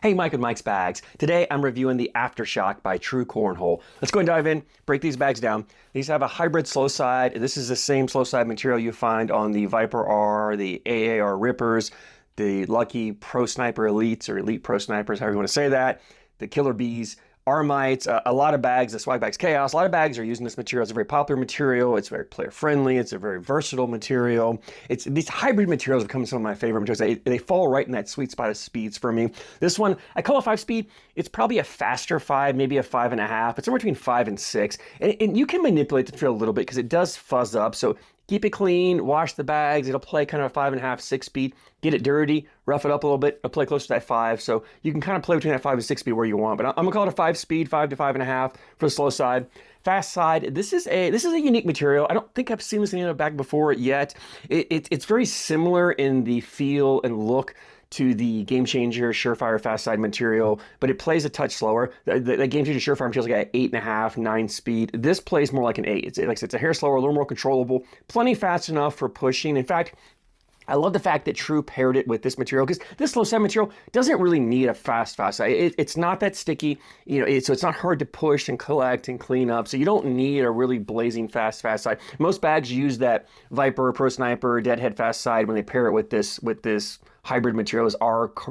Hey, Mike with Mike's Bags. Today I'm reviewing the Aftershock by True Cornhole. Let's go and dive in, break these bags down. These have a hybrid slow side. This is the same slow side material you find on the Viper R, the AAR Rippers, the Lucky Pro Sniper Elites or Elite Pro Snipers, however you want to say that, the Killer Bees, Armites, a lot of bags, the Swag Bags Chaos, a lot of bags are using this material. It's a very popular material. It's very player friendly. It's a very versatile material. These hybrid materials become some of my favorite materials. They fall right in that sweet spot of speeds for me. This one, I call it 5-speed. It's probably a faster 5, maybe a 5.5. It's somewhere between 5 and 6. And you can manipulate the material a little bit because it does fuzz up. So keep it clean, wash the bags. It'll play kind of a 5.5, 6 speed. Get it dirty, rough it up a little bit. It'll play close to that 5. So you can kind of play between that 5 and 6 speed where you want. But I'm gonna call it a 5 speed, 5 to 5.5 for the slow side. Fast side, this is a unique material. I don't think I've seen this in a bag before yet. It's very similar in the feel and look to the Game Changer Surefire Fast Side material, but it plays a touch slower. The Game Changer Surefire material is like an 8.5, 9 speed. This plays more like an 8. It's like I said, it's a hair slower, a little more controllable, plenty fast enough for pushing. In fact, I love the fact that True paired it with this material because this slow side material doesn't really need a fast side. It's not that sticky, so it's not hard to push and collect and clean up. So you don't need a really blazing fast side. Most bags use that Viper, Pro Sniper, Deadhead fast side when they pair it with this hybrid material,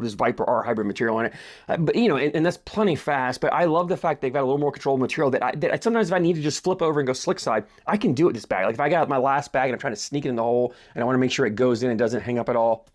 this Viper R hybrid material on it. But and that's plenty fast. But I love the fact they've got a little more controllable material that sometimes if I need to just flip over and go slick side, I can do it with this bag. Like if I got my last bag and I'm trying to sneak it in the hole and I want to make sure it goes in and doesn't hang up at all,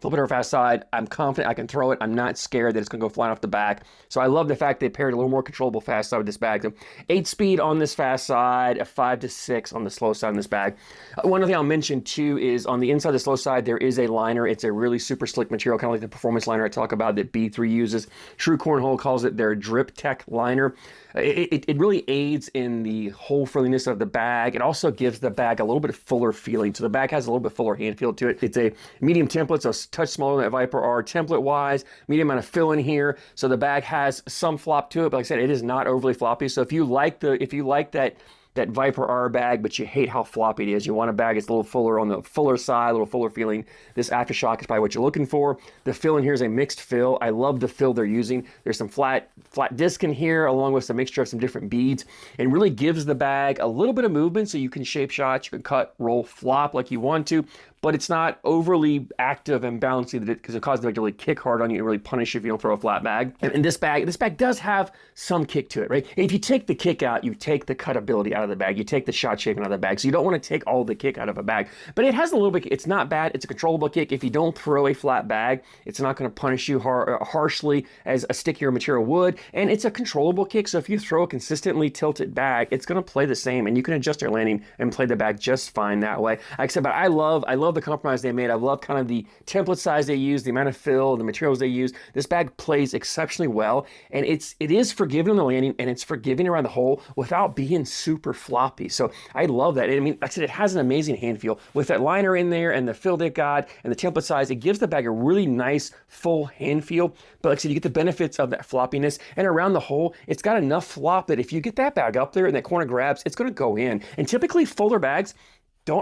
flip it over fast side. I'm confident I can throw it. I'm not scared that it's going to go flying off the back. So I love the fact they paired a little more controllable fast side with this bag. So 8 speed on this fast side, a 5 to 6 on the slow side on this bag. One other thing I'll mention too is on the inside of the slow side, there is a liner. It's a really super slick material, kind of like the performance liner I talk about that B3 uses. True Cornhole calls it their Drip Tech liner. It really aids in the hole frilliness of the bag. It also gives the bag a little bit fuller feeling. So the bag has a little bit fuller hand feel to it. It's a medium template, so a touch smaller than that Viper R template-wise. Medium amount of fill in here. So the bag has some flop to it, but like I said, it is not overly floppy. So if you like that Viper R bag, but you hate how floppy it is, you want a bag that's a little fuller on the fuller side, a little fuller feeling, this Aftershock is probably what you're looking for. The fill in here is a mixed fill. I love the fill they're using. There's some flat disc in here along with some mixture of some different beads, and really gives the bag a little bit of movement so you can shape shots, you can cut, roll, flop like you want to, but it's not overly active and bouncy because it causes the bag to really kick hard on you and really punish you if you don't throw a flat bag. And this bag does have some kick to it, right? If you take the kick out, you take the cutability out of the bag, you take the shot shaping out of the bag. So you don't want to take all the kick out of a bag, but it has a little bit. It's not bad. It's a controllable kick. If you don't throw a flat bag, it's not going to punish you harshly as a stickier material would, and it's a controllable kick. So if you throw a consistently tilted bag, it's going to play the same, and you can adjust your landing and play the bag just fine that way. Like I said, but I love the compromise they made. I love kind of the template size they use, the amount of fill, the materials they use. This bag plays exceptionally well, and it is forgiving on the landing, and it's forgiving around the hole without being super floppy. So I love that. I mean, like I said, it has an amazing hand feel with that liner in there and the fill they've got and the template size. It gives the bag a really nice full hand feel. But like I said, you get the benefits of that floppiness, and around the hole, it's got enough flop that if you get that bag up there and that corner grabs, it's going to go in. And typically fuller bags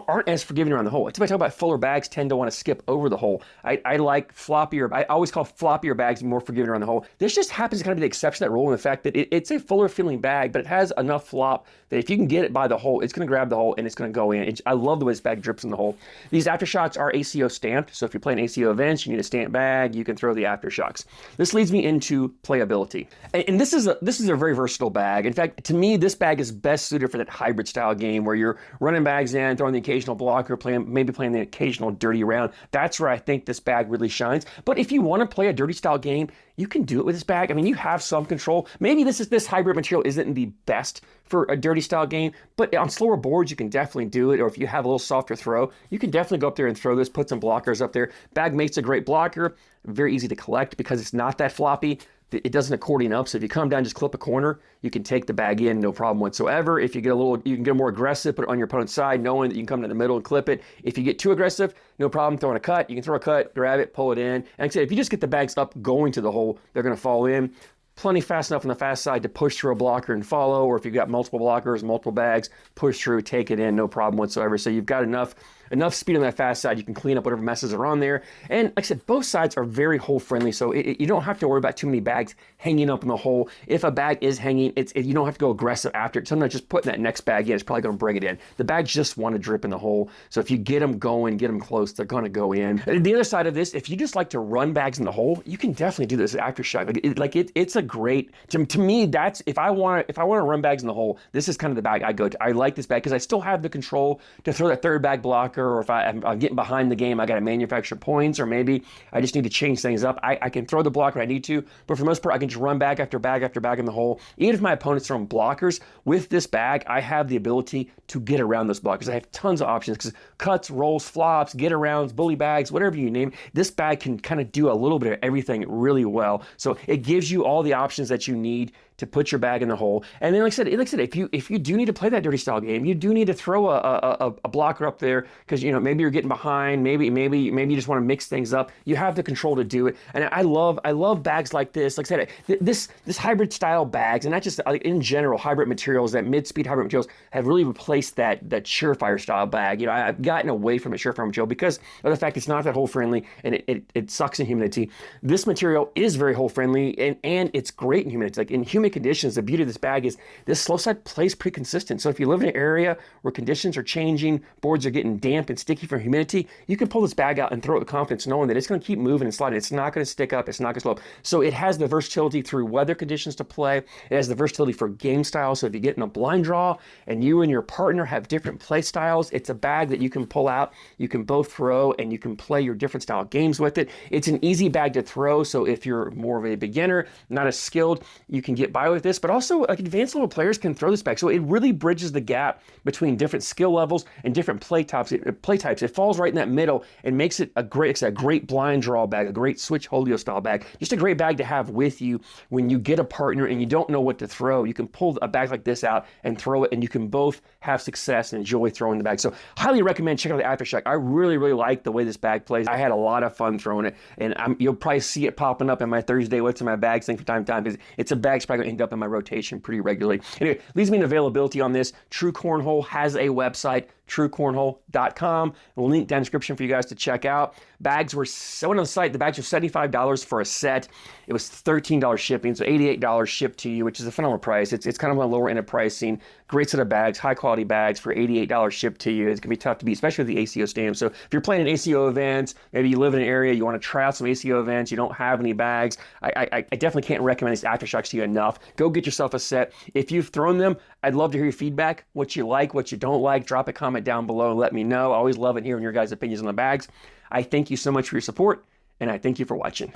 aren't as forgiving around the hole. It's if I talk about fuller bags tend to want to skip over the hole. I like floppier. I always call floppier bags more forgiving around the hole. This just happens to kind of be the exception to that rule in the fact that it's a fuller feeling bag, but it has enough flop that if you can get it by the hole, it's going to grab the hole and it's going to go in. I love the way this bag drips in the hole. These Aftershocks are ACO stamped, so if you're playing ACO events, you need a stamped bag, you can throw the Aftershocks. This leads me into playability. And this is a very versatile bag. In fact, to me, this bag is best suited for that hybrid style game where you're running bags in, throwing the occasional blocker, maybe playing the occasional dirty round. That's where I think this bag really shines. But if you want to play a dirty style game, you can do it with this bag. I mean, you have some control. Maybe this hybrid material isn't the best for a dirty style game, but on slower boards, you can definitely do it. Or if you have a little softer throw, you can definitely go up there and throw this, put some blockers up there. Bag makes a great blocker, very easy to collect because it's not that floppy. It doesn't accordion up, so if you come down, just clip a corner, you can take the bag in, no problem whatsoever. If you can get more aggressive, put it on your opponent's side, knowing that you can come to the middle and clip it. If you get too aggressive, no problem throwing a cut. You can throw a cut, grab it, pull it in. And like I said, if you just get the bags up going to the hole, they're going to fall in. Plenty fast enough on the fast side to push through a blocker and follow, or if you've got multiple blockers, multiple bags, push through, take it in, no problem whatsoever. So you've got enough enough speed on that fast side. You can clean up whatever messes are on there. And like I said, both sides are very hole friendly, so you don't have to worry about too many bags hanging up in the hole. If a bag is hanging, you don't have to go aggressive after it. Sometimes just putting that next bag in is probably going to bring it in. The bags just want to drip in the hole, so if you get them going, get them close, they're going to go in. And the other side of this, if you just like to run bags in the hole, you can definitely do this at Aftershock. It's a great, to me, that's, if I want to run bags in the hole, this is kind of the bag I go to. I like this bag because I still have the control to throw that third bag blocker, or if I'm getting behind the game, I got to manufacture points, or maybe I just need to change things up. I can throw the blocker I need to, but for the most part, I can just run bag after bag after bag in the hole. Even if my opponent's throwing blockers, with this bag, I have the ability to get around those blockers. I have tons of options, because cuts, rolls, flops, get arounds, bully bags, whatever you name, this bag can kind of do a little bit of everything really well. So it gives you all the options that you need to put your bag in the hole. And then, like I said, if you do need to play that dirty style game, you do need to throw a blocker up there, because maybe you're getting behind, maybe you just want to mix things up. You have the control to do it. And I love bags like this. Like I said, this hybrid style bags, and not just in general, hybrid materials, that mid-speed hybrid materials have really replaced that surefire style bag. I've gotten away from a surefire material because of the fact it's not that hole friendly, and it sucks in humidity. This material is very hole friendly, and it's great in humidity. Like in humid conditions, the beauty of this bag is this slow side plays pretty consistent. So if you live in an area where conditions are changing, boards are getting damp and sticky from humidity, you can pull this bag out and throw it with confidence, knowing that it's going to keep moving and sliding. It's not going to stick up. It's not going to slow up. So it has the versatility through weather conditions to play. It has the versatility for game style. So if you get in a blind draw and you and your partner have different play styles, it's a bag that you can pull out. You can both throw, and you can play your different style games with it. It's an easy bag to throw. So if you're more of a beginner, not as skilled, you can get by with this, but also like advanced level players can throw this bag. So it really bridges the gap between different skill levels and different play types. It falls right in that middle and makes it a great blind draw bag, a great switch holio style bag. Just a great bag to have with you when you get a partner and you don't know what to throw. You can pull a bag like this out and throw it, and you can both have success and enjoy throwing the bag. So highly recommend checking out the Aftershock. I really like the way this bag plays. I had a lot of fun throwing it, and you'll probably see it popping up in my Thursday What's in My Bags thing from time to time, because it's a bag that's probably going to end up in my rotation pretty regularly. Anyway, leads me to availability on this. True Cornhole has a website, truecornhole.com. We'll link down in the description for you guys to check out. Bags were, so on the site, the bags were $75 for a set. It was $13 shipping, so $88 shipped to you, which is a phenomenal price. It's kind of on the lower end of pricing. Great set of bags, high quality bags for $88 shipped to you. It's gonna be tough to beat, especially with the ACO stamp. So if you're playing an ACO event, maybe you live in an area, you want to try out some ACO events, you don't have any bags, I definitely can't recommend these Aftershocks to you enough. Go get yourself a set. If you've thrown them, I'd love to hear your feedback, what you like, what you don't like. Drop a comment down below and let me know. I always love it hearing your guys' opinions on the bags. I thank you so much for your support, and I thank you for watching.